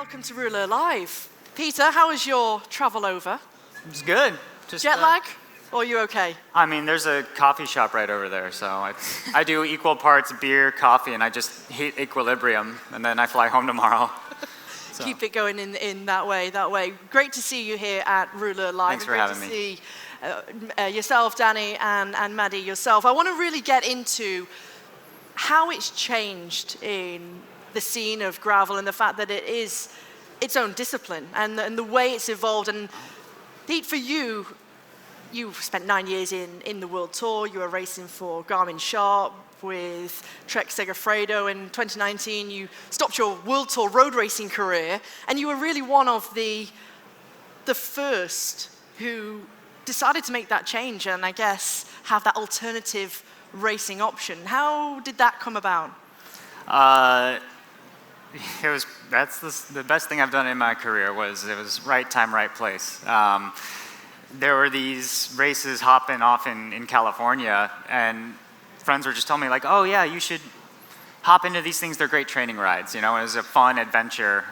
Welcome to Rouleur Live. Peter, how was your travel over? It was good. Just, jet lag? Or are you okay? I mean, there's a coffee shop right over there, so I do equal parts beer, coffee, and I just hit equilibrium, and then I fly home tomorrow. So. Keep it going in that way, Great to see you here at Rouleur Live. Thanks for having me. Great to see yourself, Danni, and Maddy, yourself. I want to really get into how it's changed in the scene of gravel and the fact that it is its own discipline and the way it's evolved. And Pete, for you, you spent 9 years in the World Tour. You were racing for Garmin Sharp with Trek Segafredo. In 2019, you stopped your World Tour road racing career, and you were really one of the first who decided to make that change and I guess have that alternative racing option. How did that come about? That's the best thing I've done in my career. It was right time, right place. There were these races hopping off in California, and friends were just telling me like, oh yeah, you should hop into these things. They're great training rides. You know, it was a fun adventure.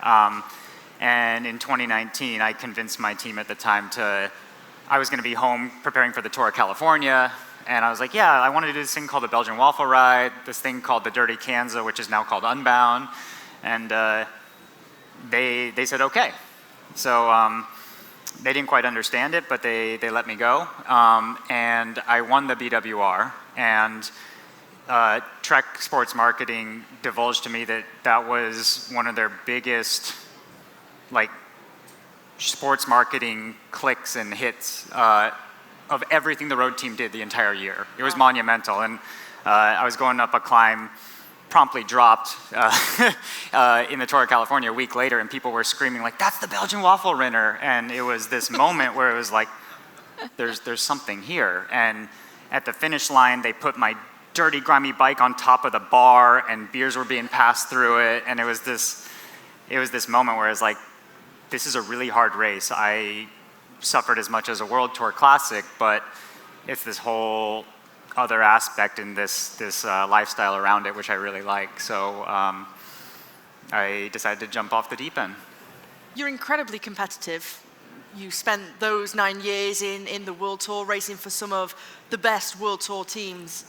And in 2019, I convinced my team at the time I was going to be home preparing for the Tour of California. And I was like, yeah, I want to do this thing called the Belgian Waffle Ride, this thing called the Dirty Kanza, which is now called Unbound. And they said, okay. So they didn't quite understand it, but they let me go. And I won the BWR. And Trek Sports Marketing divulged to me that was one of their biggest, like, sports marketing clicks and hits of everything the road team did the entire year. It was monumental. And I was going up a climb, promptly dropped in the Tour of California a week later, and people were screaming like, that's the Belgian waffle winner. And it was this moment where it was like, there's something here. And at the finish line, they put my dirty, grimy bike on top of the bar, and beers were being passed through it. And it was this moment where it's like, this is a really hard race. I suffered as much as a World Tour Classic, but it's this whole other aspect in this lifestyle around it, which I really like. So I decided to jump off the deep end. You're incredibly competitive. You spent those 9 years in the World Tour racing for some of the best World Tour teams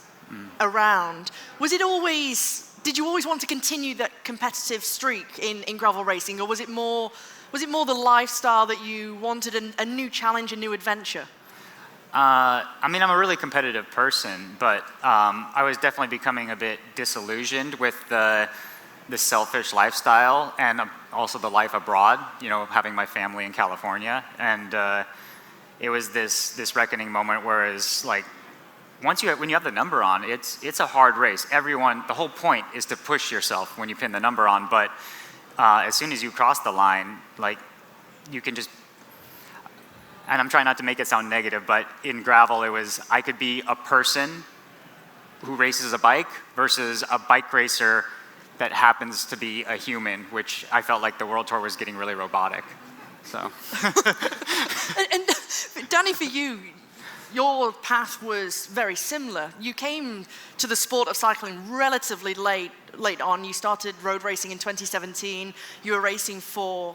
around. Did you always want to continue that competitive streak in gravel racing, or was it more the lifestyle that you wanted, a new challenge, a new adventure? I mean, I'm a really competitive person, but I was definitely becoming a bit disillusioned with the selfish lifestyle and also the life abroad, you know, having my family in California. And it was this reckoning moment where it's like, when you have the number on, it's a hard race. The whole point is to push yourself when you pin the number on, but as soon as you cross the line, like, you can just, and I'm trying not to make it sound negative, but in gravel, I could be a person who races a bike versus a bike racer that happens to be a human, which I felt like the World Tour was getting really robotic. So. and Danni, for you, your path was very similar. You came to the sport of cycling relatively late on. You started road racing in 2017. You were racing for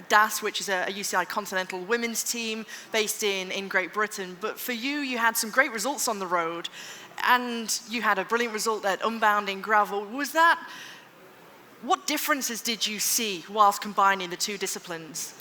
DAS, which is a UCI Continental women's team based in Great Britain. But for you, you had some great results on the road, and you had a brilliant result at Unbound in gravel. What differences did you see whilst combining the two disciplines?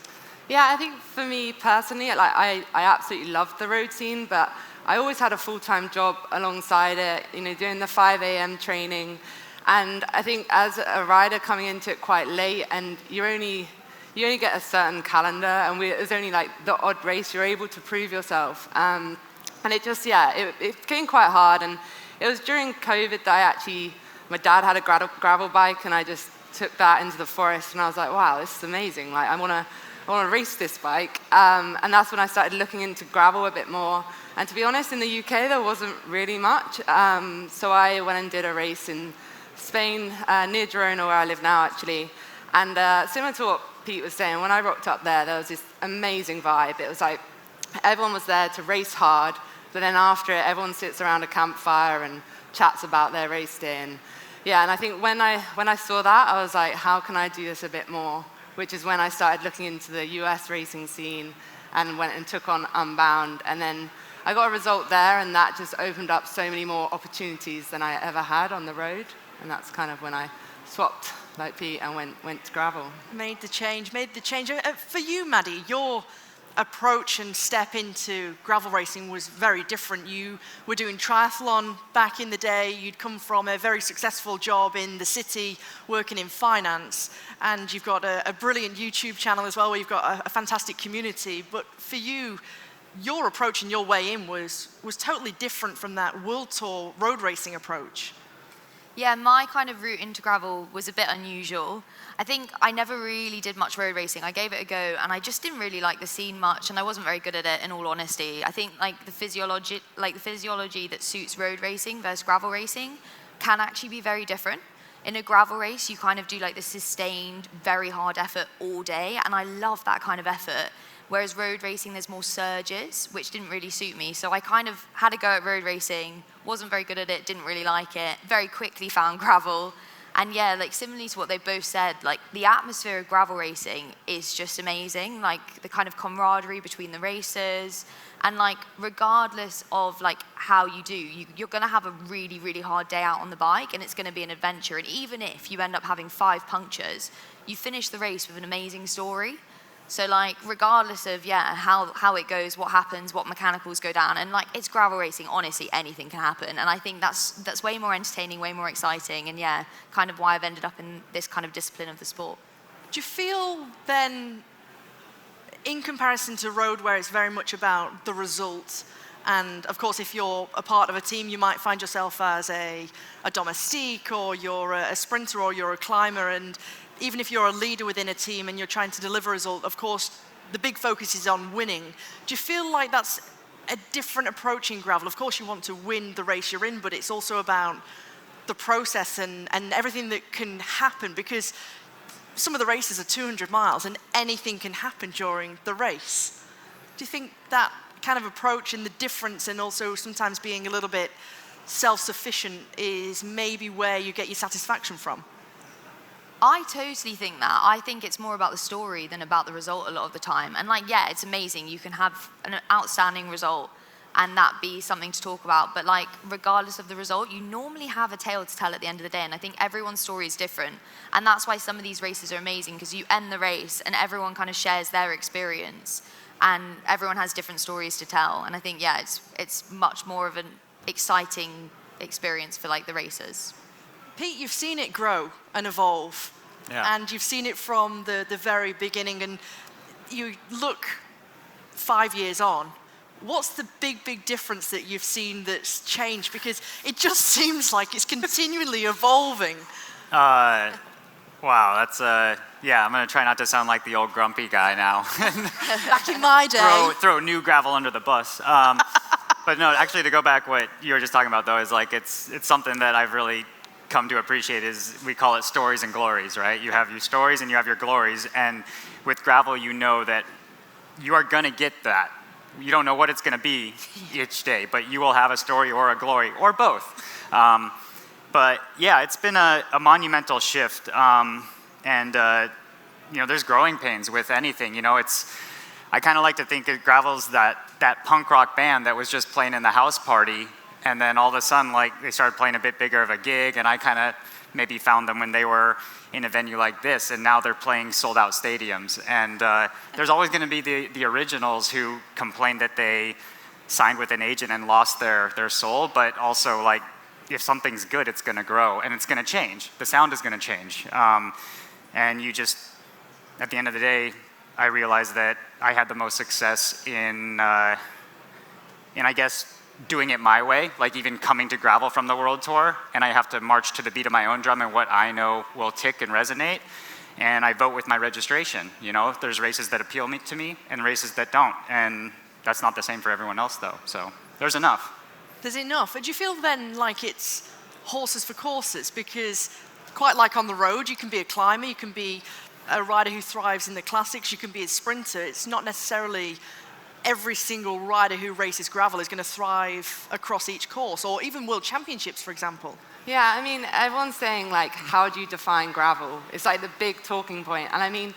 Yeah, I think for me personally, like I absolutely loved the road scene, but I always had a full-time job alongside it, you know, doing the 5 a.m. training. And I think as a rider coming into it quite late, and you only get a certain calendar, and it was only like the odd race you're able to prove yourself. And it just, it became quite hard. And it was during COVID that my dad had a gravel bike, and I just took that into the forest, and I was like, wow, this is amazing. Like, I want to race this bike. And that's when I started looking into gravel a bit more. And to be honest, in the UK, there wasn't really much. So I went and did a race in Spain, near Girona, where I live now, actually. And similar to what Pete was saying, when I rocked up there was this amazing vibe. It was like everyone was there to race hard, but then after it, everyone sits around a campfire and chats about their race day. And I think when I saw that, I was like, how can I do this a bit more which is when I started looking into the US racing scene and went and took on Unbound. And then I got a result there, and that just opened up so many more opportunities than I ever had on the road. And that's kind of when I swapped like Pete and went to gravel. Made the change. For you, Maddy, your approach and step into gravel racing was very different. You were doing triathlon back in the day. You'd come from a very successful job in the city working in finance, and you've got a brilliant YouTube channel as well where you've got a fantastic community. But for you, your approach and your way in was totally different from that World Tour road racing approach. Yeah, my kind of route into gravel was a bit unusual. I think I never really did much road racing. I gave it a go, and I just didn't really like the scene much, and I wasn't very good at it, in all honesty. I think the physiology that suits road racing versus gravel racing can actually be very different. In a gravel race, you kind of do like the sustained, very hard effort all day, and I love that kind of effort. Whereas road racing, there's more surges, which didn't really suit me. So I kind of had a go at road racing, wasn't very good at it, didn't really like it, very quickly found gravel. And yeah, like similarly to what they both said, like the atmosphere of gravel racing is just amazing. Like the kind of camaraderie between the racers, and like regardless of like how you do, you're gonna have a really, really hard day out on the bike, and it's gonna be an adventure. And even if you end up having 5 punctures, you finish the race with an amazing story. So like regardless of how it goes, what happens, what mechanicals go down, and like it's gravel racing, honestly anything can happen. And I think that's way more entertaining, way more exciting, and yeah, kind of why I've ended up in this kind of discipline of the sport. Do you feel then, in comparison to road where it's very much about the result, and of course if you're a part of a team you might find yourself as a domestique, or you're a sprinter, or you're a climber, and even if you're a leader within a team and you're trying to deliver a result, of course, the big focus is on winning. Do you feel like that's a different approach in gravel? Of course, you want to win the race you're in, but it's also about the process and everything that can happen, because some of the races are 200 miles and anything can happen during the race. Do you think that kind of approach and the difference, and also sometimes being a little bit self-sufficient, is maybe where you get your satisfaction from? I totally think that. I think it's more about the story than about the result a lot of the time. And like, yeah, it's amazing. You can have an outstanding result and that be something to talk about. But like, regardless of the result, you normally have a tale to tell at the end of the day. And I think everyone's story is different. And that's why some of these races are amazing, because you end the race and everyone kind of shares their experience and everyone has different stories to tell. And I think, yeah, it's much more of an exciting experience for like the racers. Pete, you've seen it grow and evolve, and you've seen it from the very beginning, and you look 5 years on. What's the big difference that you've seen that's changed? Because it just seems like it's continually evolving. Wow, that's I'm gonna try not to sound like the old grumpy guy now. Back in my day. Throw new gravel under the bus. But no, actually, to go back, what you were just talking about though is like it's something that I've really come to appreciate. Is we call it stories and glories, right? You have your stories and you have your glories, and with gravel you know that you are gonna get that. You don't know what it's gonna be each day, but you will have a story or a glory, or both. But yeah, it's been a monumental shift, and there's growing pains with anything. I kind of like to think that gravel's that punk rock band that was just playing in the house party, and then all of a sudden, like, they started playing a bit bigger of a gig, and I kind of maybe found them when they were in a venue like this, and now they're playing sold-out stadiums. And there's always going to be the originals who complain that they signed with an agent and lost their soul, but also, like, if something's good, it's going to grow, and it's going to change. The sound is going to change. And you just, at the end of the day, I realized that I had the most success in I guess, doing it my way, like even coming to gravel from the World Tour, and I have to march to the beat of my own drum and what I know will tick and resonate, and I vote with my registration. There's races that appeal to me and races that don't, and that's not the same for everyone else though, so there's enough. There's enough. And do you feel then like it's horses for courses? Because quite like on the road, you can be a climber, you can be a rider who thrives in the classics, you can be a sprinter. It's not necessarily every single rider who races gravel is going to thrive across each course, or even world championships, for example. Yeah, I mean, everyone's saying, like, how do you define gravel? It's like the big talking point. And I mean,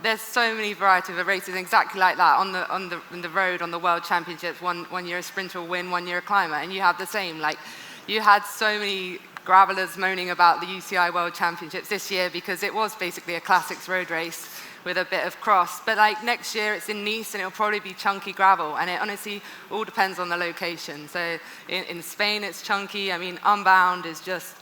there's so many variety of races exactly like that on the road, on the World Championships. One year a sprinter will win, 1 year a climber, and you have the same. Like, you had so many gravelers moaning about the UCI World Championships this year because it was basically a classics road race with a bit of cross. But like next year it's in Nice and it'll probably be chunky gravel, and it honestly all depends on the location. So in Spain it's chunky. I mean, Unbound is just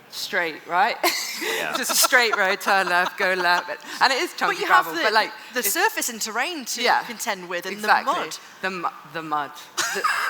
straight, right? Yeah. Just a straight road, turn left, go left, and it is chunky But you gravel. have but like the surface and terrain to contend with, and exactly. the mud. The mud,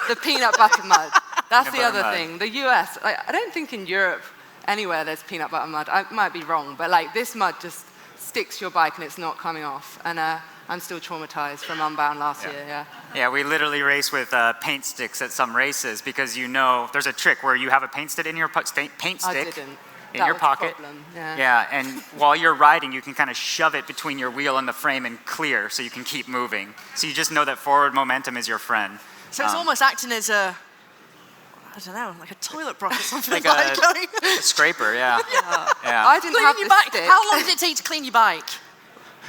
the peanut butter mud. That's the Peanut butter other mud. thing. The US, like, I don't think in Europe anywhere there's peanut butter mud. I might be wrong, but like this mud just sticks to your bike and it's not coming off. And I'm still traumatized from Unbound last year. Yeah. Yeah, we literally race with paint sticks at some races because there's a trick where you have a paint stick in your paint I stick didn't. in That your was the pocket. problem, yeah. Yeah, and while you're riding, you can kind of shove it between your wheel and the frame and clear, so you can keep moving. So you just know that forward momentum is your friend. So it's almost acting as a, I don't know, like a toilet brush or something. Like like a- going, A scraper, yeah. Yeah. I didn't have clean your the bike. stick. How long did it take to clean your bike?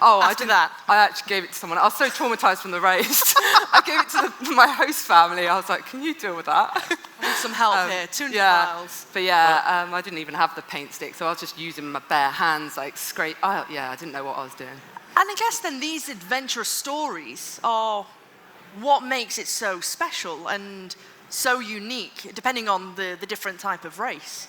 Oh, after that? I actually gave it to someone. I was so traumatized from the race. I gave it to my host family. I was like, can you deal with that? I need some help here. 200 miles. But yeah, I didn't even have the paint stick, so I was just using my bare hands, like scrape. I didn't know what I was doing. And I guess then these adventurous stories are what makes it so special and so unique, depending on the different type of race.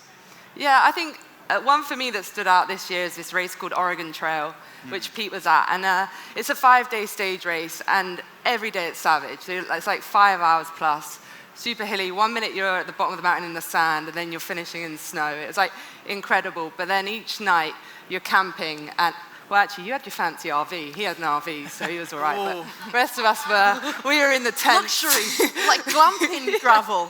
Yeah, I think one for me that stood out this year is this race called Oregon Trail, which Pete was at. And it's a 5-day stage race, and every day it's savage. So it's like 5 hours plus, super hilly. 1 minute you're at the bottom of the mountain in the sand, and then you're finishing in snow. It's like incredible. But then each night you're camping, and well, actually, you had your fancy RV. He had an RV, so he was all right. But the rest of us we were in the tent. Luxury, like glamping gravel.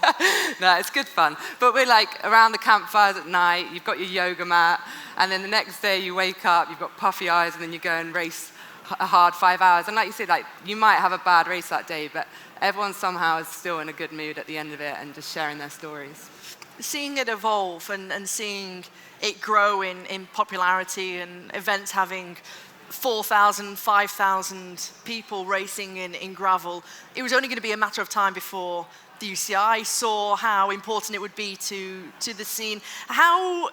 No, it's good fun. But we're like around the campfires at night, you've got your yoga mat, and then the next day you wake up, you've got puffy eyes, and then you go and race a hard 5 hours. And like you said, like, you might have a bad race that day, but everyone somehow is still in a good mood at the end of it and just sharing their stories. Seeing it evolve and seeing it grow in popularity, and events having 4,000, 5,000 people racing in gravel, it was only going to be a matter of time before the UCI saw how important it would be to the scene. How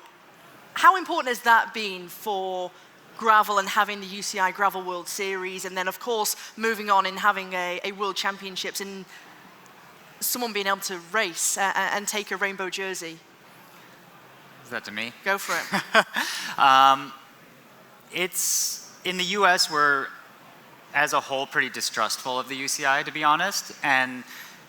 important has that been for gravel and having the UCI Gravel World Series, and then of course moving on and having a World Championships and someone being able to race and take a rainbow jersey? Is that to me? Go for it. It's, in the US, we're, as a whole, pretty distrustful of the UCI, to be honest. And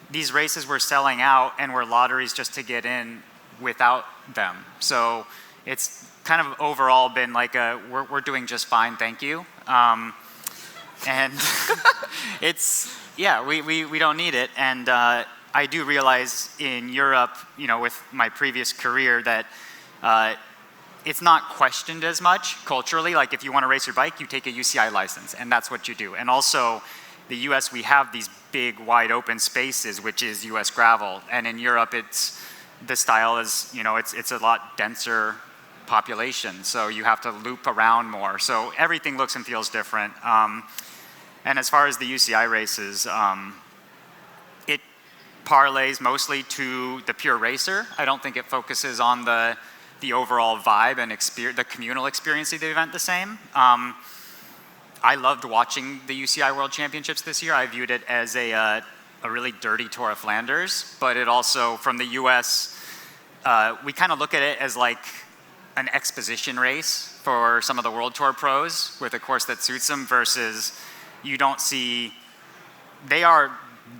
these races were selling out and were lotteries just to get in without them. So it's kind of overall been like we're doing just fine, thank you. And it's, yeah, we don't need it. And I do realize in Europe, with my previous career, that it's not questioned as much culturally. Like, if you want to race your bike, you take a UCI license, and that's what you do. And also, the US, we have these big, wide open spaces, which is US gravel. And in Europe, the style is, it's a lot denser population. So you have to loop around more. So everything looks and feels different. And as far as the UCI races, it parlays mostly to the pure racer. I don't think it focuses on the overall vibe and the communal experience of the event the same. I loved watching the UCI World Championships this year. I viewed it as a really dirty Tour of Flanders, but it also, from the US, we kind of look at it as like an exposition race for some of the World Tour pros with a course that suits them, versus you don't see, they are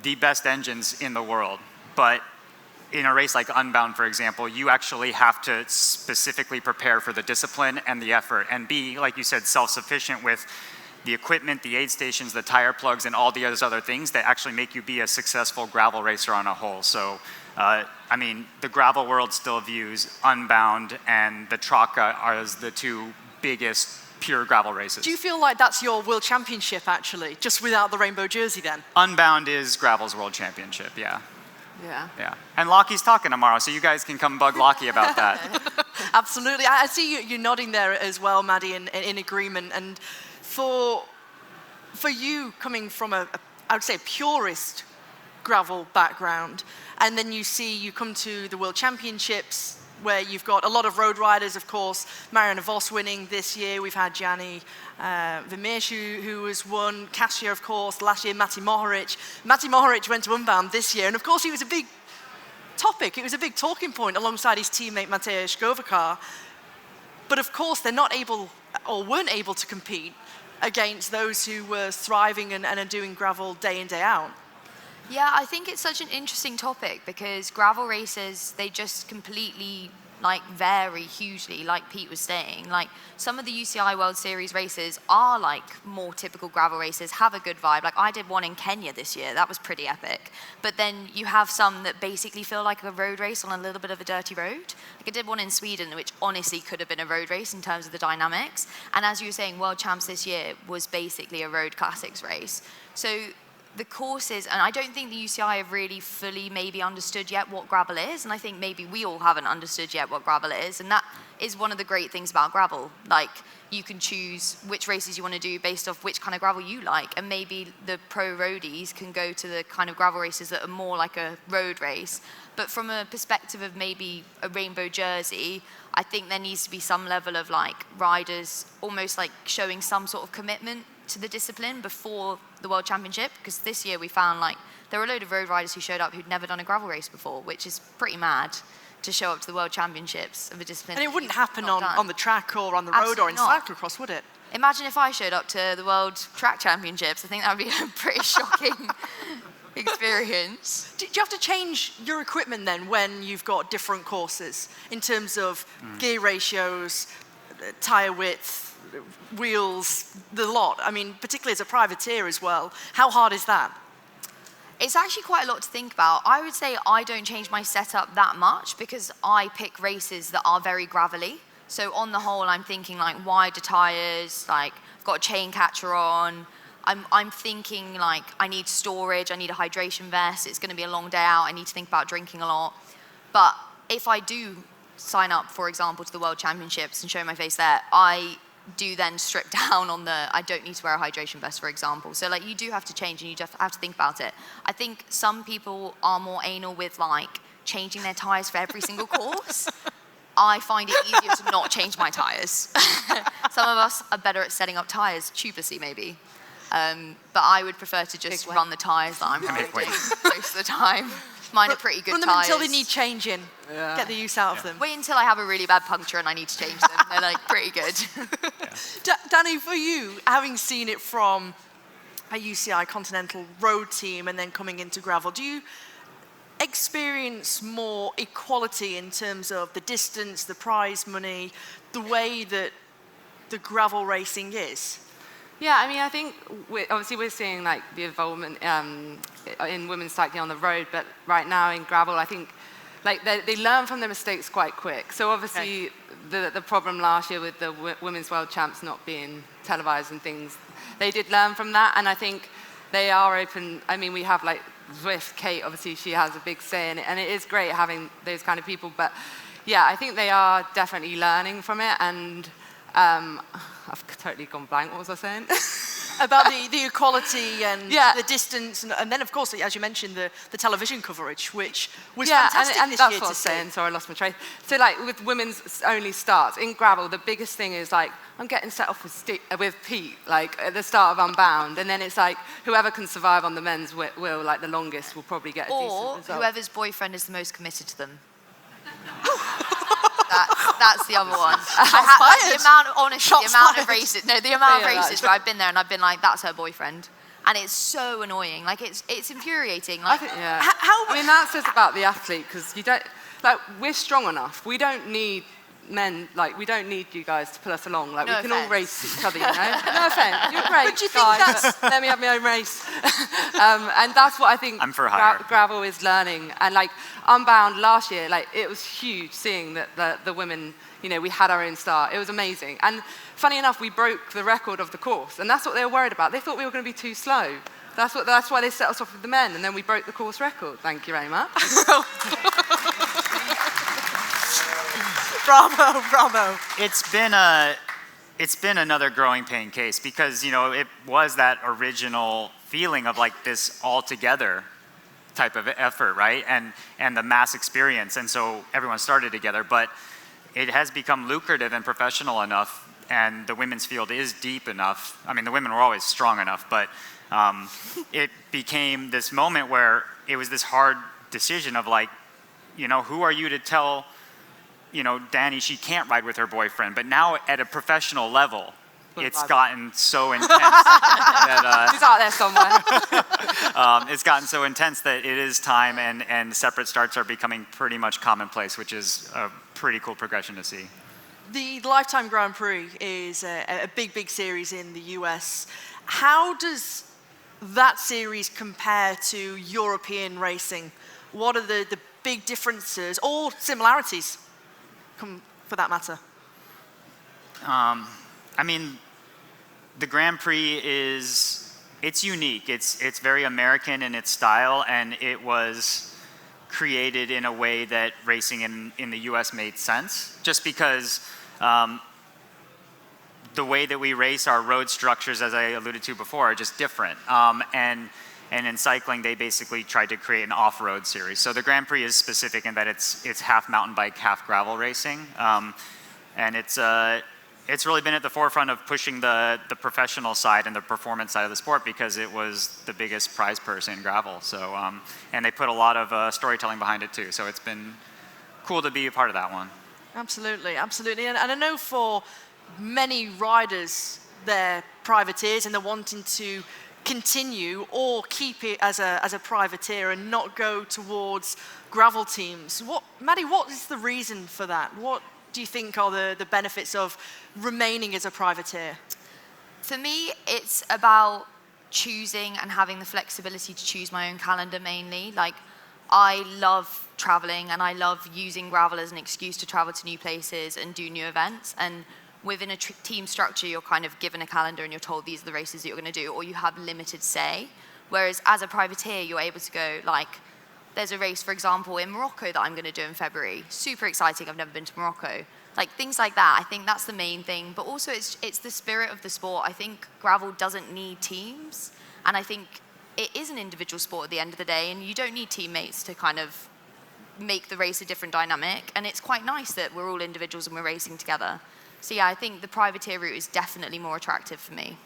the best engines in the world, but in a race like Unbound, for example, you actually have to specifically prepare for the discipline and the effort and be, like you said, self-sufficient with the equipment, the aid stations, the tire plugs, and all the other things that actually make you be a successful gravel racer on a whole. So, I mean, the gravel world still views Unbound and the Traca as the two biggest pure gravel races. Do you feel like that's your World Championship, actually, just without the rainbow jersey then? Unbound is gravel's World Championship, yeah. Yeah. And Lockie's talking tomorrow, so you guys can come bug Lockie about that. Absolutely. I see you nodding there as well, Maddy, in agreement. And for for you, coming from I would say, a purist gravel background, and then you come to the World Championships, where you've got a lot of road riders, of course, Marianne Vos winning this year. We've had Gianni Vermeersch, who has won. Kasia, of course, last year, Matti Mohoric. Matti Mohoric went to Unbound this year, and of course he was a big topic. It was a big talking point alongside his teammate Matej Govakar. But of course, they're not able, or weren't able to compete against those who were thriving and are doing gravel day in, day out. Yeah, I think it's such an interesting topic because gravel races, they just completely vary hugely, like Pete was saying. Like some of the UCI World Series races are like more typical gravel races, have a good vibe. Like I did one in Kenya this year, that was pretty epic. But then you have some that basically feel like a road race on a little bit of a dirty road. Like I did one in Sweden, which honestly could have been a road race in terms of the dynamics. And as you were saying, World Champs this year was basically a road classics race. So the courses, and I don't think the UCI have really fully maybe understood yet what gravel is, and I think maybe we all haven't understood yet what gravel is, and that is one of the great things about gravel. Like, you can choose which races you want to do based off which kind of gravel you like, and maybe the pro roadies can go to the kind of gravel races that are more like a road race. But from a perspective of maybe a rainbow jersey, I think there needs to be some level of like riders almost like showing some sort of commitment to the discipline before the World Championship, because this year we found like there were a load of road riders who showed up who'd never done a gravel race before, which is pretty mad to show up to the World Championships of a discipline. And it wouldn't happen on the track or on the road or in cyclocross, would it? Imagine if I showed up to the World Track Championships. I think that would be a pretty shocking experience. Do you have to change your equipment then when you've got different courses in terms of gear ratios, tyre width, wheels, the lot? I mean, particularly as a privateer as well. How hard is that? It's actually quite a lot to think about. I would say I don't change my setup that much because I pick races that are very gravelly. So on the whole, I'm thinking like wider tyres, like I've got a chain catcher on. I'm thinking like I need storage, I need a hydration vest, it's going to be a long day out, I need to think about drinking a lot. But if I do sign up, for example, to the World Championships and show my face there, I do then strip down on I don't need to wear a hydration vest, for example. So like you do have to change and you just have to think about it. I think some people are more anal with like changing their tyres for every single course. I find it easier to not change my tyres. Some of us are better at setting up tyres, tubelessly maybe. But I would prefer to just run the tyres that I'm riding most of the time. Mine are pretty good tyres. Run them until they need changing. Yeah. Get the use out of them. Wait until I have a really bad puncture and I need to change them. They're like pretty good. Danni, for you, having seen it from a UCI Continental road team and then coming into gravel, do you experience more equality in terms of the distance, the prize money, the way that the gravel racing is? Yeah, I mean, I think obviously we're seeing like the involvement in women's cycling on the road, but right now in gravel, I think like they learn from their mistakes quite quick. So obviously the problem last year with the Women's World Champs not being televised and things, they did learn from that, and I think they are open. I mean, we have like Zwift, Kate, obviously she has a big say in it, and it is great having those kind of people, but yeah, I think they are definitely learning from it, and I've totally gone blank. What was I saying? About the equality and the distance, and then of course, as you mentioned, the television coverage, which was fantastic and this that's year what to I'm see. saying. Sorry, I lost my train. So like with women's only starts in gravel, the biggest thing is like I'm getting set off with Pete, like at the start of Unbound, and then it's like whoever can survive on the men's will like the longest will probably get a decent result. Or whoever's boyfriend is the most committed to them. That's the other one. The amount of races. No, the amount of races where I've been there and I've been like, that's her boyfriend, and it's so annoying. Like it's infuriating. Like, I mean, that says about the athlete because you don't like we're strong enough. We don't need men. Like we don't need you guys to pull us along. Like we can all race each other. You know. No offense. You're great. But do you think guys, let me have my own race. And that's what I think I'm for hire. gravel is learning. And like Unbound last year, like it was huge seeing that the women, you know, we had our own start. It was amazing. And funny enough, we broke the record of the course, and that's what they were worried about. They thought we were going to be too slow. That's why they set us off with the men, and then we broke the course record. Thank you very much. Bravo, bravo. It's been a it's been another growing pain case because, you know, it was that original feeling of like this all together type of effort, right? And the mass experience. And so everyone started together, but it has become lucrative and professional enough, and the women's field is deep enough. I mean, the women were always strong enough, but it became this moment where it was this hard decision of like, you know, who are you to tell, you know, Danni she can't ride with her boyfriend? But now at a professional level, it's gotten so intense that He's out there somewhere. it's gotten so intense that it is time, and separate starts are becoming pretty much commonplace, which is a pretty cool progression to see. The Lifetime Grand Prix is a big series in the US. How does that series compare to European racing? What are the big differences or similarities, for that matter? I mean, the Grand Prix it's unique. It's very American in its style, and it was created in a way that racing in the US made sense, just because the way that we race, our road structures, as I alluded to before, are just different. And in cycling, they basically tried to create an off-road series. So the Grand Prix is specific in that it's half mountain bike, half gravel racing. And it's really been at the forefront of pushing the professional side and the performance side of the sport, because it was the biggest prize purse in gravel. So, and they put a lot of storytelling behind it too. So it's been cool to be a part of that one. Absolutely. And I know for many riders, they're privateers and they're wanting to continue or keep it as a privateer and not go towards gravel teams. Maddy, what is the reason for that? What do you think are the benefits of remaining as a privateer? For me, it's about choosing and having the flexibility to choose my own calendar mainly. Like, I love traveling and I love using gravel as an excuse to travel to new places and do new events. And within a team structure, you're kind of given a calendar and you're told these are the races that you're going to do, or you have limited say. Whereas as a privateer, you're able to go, like, there's a race, for example, in Morocco that I'm going to do in February. Super exciting. I've never been to Morocco. Like, things like that. I think that's the main thing. But also, it's the spirit of the sport. I think gravel doesn't need teams. And I think it is an individual sport at the end of the day. And you don't need teammates to kind of make the race a different dynamic. And it's quite nice that we're all individuals and we're racing together. So yeah, I think the privateer route is definitely more attractive for me.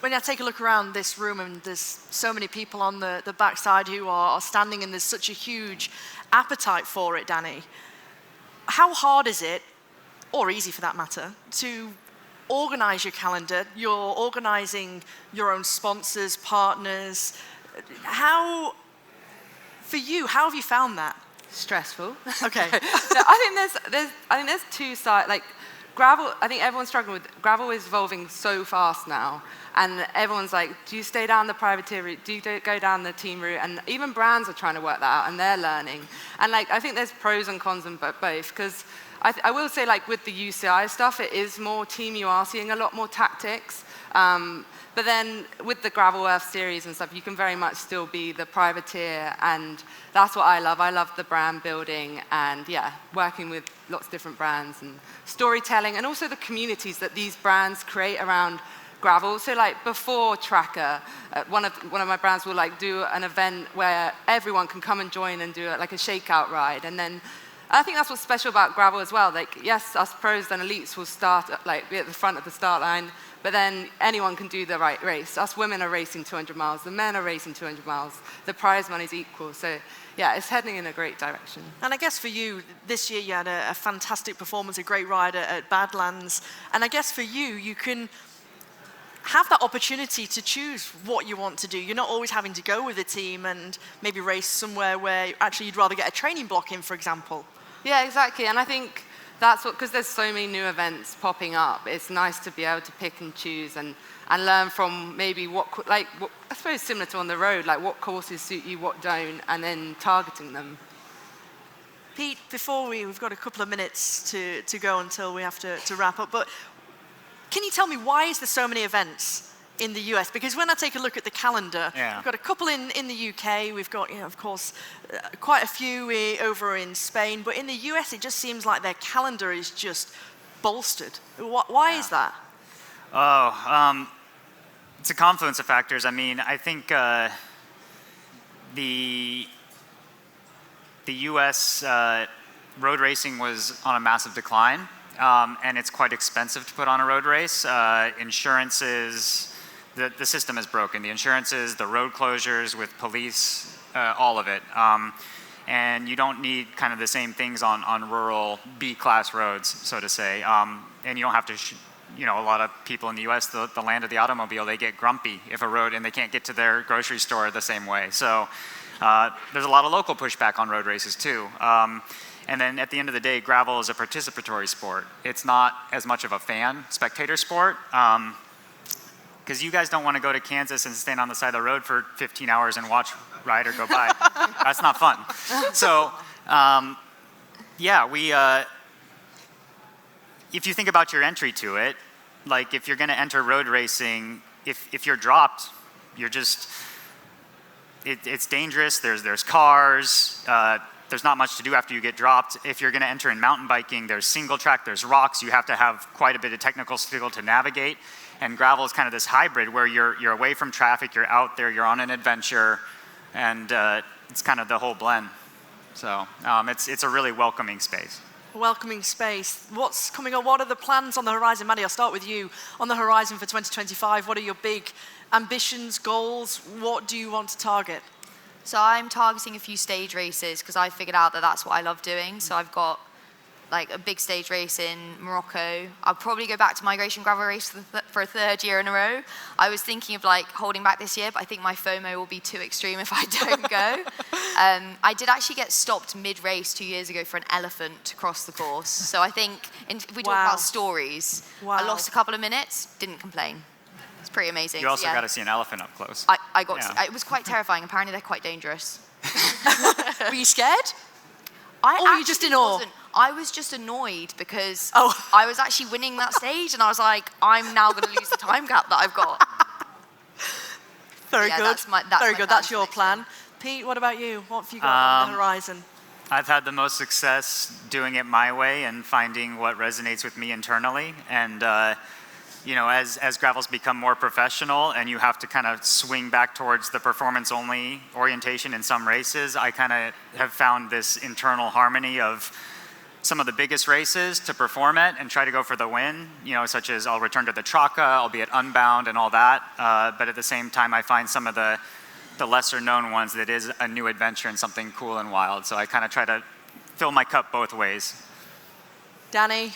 When I take a look around this room, and there's so many people on the backside who are standing, and there's such a huge appetite for it, Danni. How hard is it, or easy for that matter, to organize your calendar? You're organizing your own sponsors, partners. For you, how have you found that? Stressful. Okay. So I think there's two sides. Like, gravel, I think everyone's struggling with, gravel is evolving so fast now. And everyone's like, do you stay down the privateer route? Do you go down the team route? And even brands are trying to work that out, and they're learning. And like, I think there's pros and cons in both, because I will say, like, with the UCI stuff, it is more team. You are seeing a lot more tactics. But then with the Gravel Earth series and stuff, you can very much still be the privateer, and that's what I love. I love the brand building and, yeah, working with lots of different brands and storytelling, and also the communities that these brands create around gravel. So, like, before Tracker, one of my brands will, like, do an event where everyone can come and join and do like a shakeout ride. And then I think that's what's special about gravel as well. Like, yes, us pros and elites will start be at the front of the start line, but then anyone can do the right race. Us women are racing 200 miles, the men are racing 200 miles. The prize money is equal. So yeah, it's heading in a great direction. And I guess for you, this year you had a fantastic performance, a great ride at Badlands. And I guess for you, you can have that opportunity to choose what you want to do. You're not always having to go with a team and maybe race somewhere where actually you'd rather get a training block in, for example. Yeah, exactly. And I think that's what, because there's so many new events popping up, it's nice to be able to pick and choose and learn from maybe what, I suppose similar to on the road, like what courses suit you, what don't, and then targeting them. Pete, before we've got a couple of minutes to go until we have to wrap up, but can you tell me, why is there so many events in the US? Because when I take a look at the calendar, we've got a couple in the UK, we've got, of course, quite a few over in Spain, but in the US it just seems like their calendar is just bolstered. Why is that? Oh, it's a confluence of factors. I mean, I think the U.S. Road racing was on a massive decline, and it's quite expensive to put on a road race. Insurances, the system is broken. The insurances, the road closures with police, all of it. And you don't need kind of the same things on rural B-class roads, so to say. And you don't have to, a lot of people in the U.S., the land of the automobile, they get grumpy if a road, and they can't get to their grocery store the same way. So there's a lot of local pushback on road races too. And then at the end of the day, gravel is a participatory sport. It's not as much of a spectator sport. Because you guys don't want to go to Kansas and stand on the side of the road for 15 hours and watch Ryder go by. That's not fun. So, yeah, if you think about your entry to it, like if you're going to enter road racing, if you're dropped, you're just, it's dangerous. There's cars. There's not much to do after you get dropped. If you're going to enter in mountain biking, there's single track, there's rocks. You have to have quite a bit of technical skill to navigate. And gravel is kind of this hybrid where you're away from traffic, you're out there, you're on an adventure, and it's kind of the whole blend. So it's a really welcoming space. Welcoming space. What's coming up? What are the plans on the horizon? Maddy, I'll start with you. On the horizon for 2025, what are your big ambitions, goals? What do you want to target? So I'm targeting a few stage races because I figured out that that's what I love doing. So I've got like a big stage race in Morocco. I'll probably go back to migration gravel race for a third year in a row. I was thinking of like holding back this year, but I think my FOMO will be too extreme if I don't go. I did actually get stopped mid-race 2 years ago for an elephant across the course. So I think if we talk about stories, I lost a couple of minutes, didn't complain. It's pretty amazing. You also got to see an elephant up close. I got to, it was quite terrifying. Apparently they're quite dangerous. Were you scared? Or were you just in awe? I was just annoyed because I was actually winning that stage and I was like, I'm now going to lose the time gap that I've got. Very good. Very good. That's your plan. Pete, what about you? What have you got on the horizon? I've had the most success doing it my way and finding what resonates with me internally. And as gravels become more professional and you have to kind of swing back towards the performance-only orientation in some races, I kind of have found this internal harmony of some of the biggest races to perform at and try to go for the win, such as I'll return to the Traca, I'll be at Unbound and all that. But at the same time, I find some of the lesser known ones that is a new adventure and something cool and wild. So I kind of try to fill my cup both ways. Danny?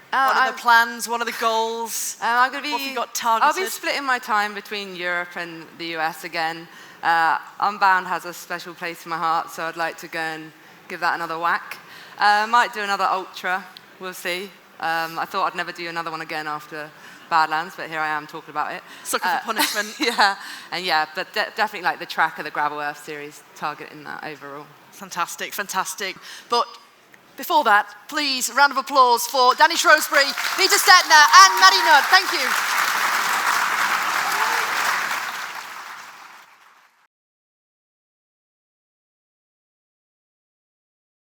What are the plans? What are the goals? I'm going to be. What have you got targeted? I'll be splitting my time between Europe and the US again. Unbound has a special place in my heart, so I'd like to go and give that another whack. Might do another ultra. We'll see. I thought I'd never do another one again after Badlands, but here I am talking about it. Sucker for punishment. But definitely like the track of the Gravel Earth series, targeting that overall. Fantastic, fantastic. But before that, please, a round of applause for Danni Shrosbree, Peter Stetina and Maddy Nutt. Thank you.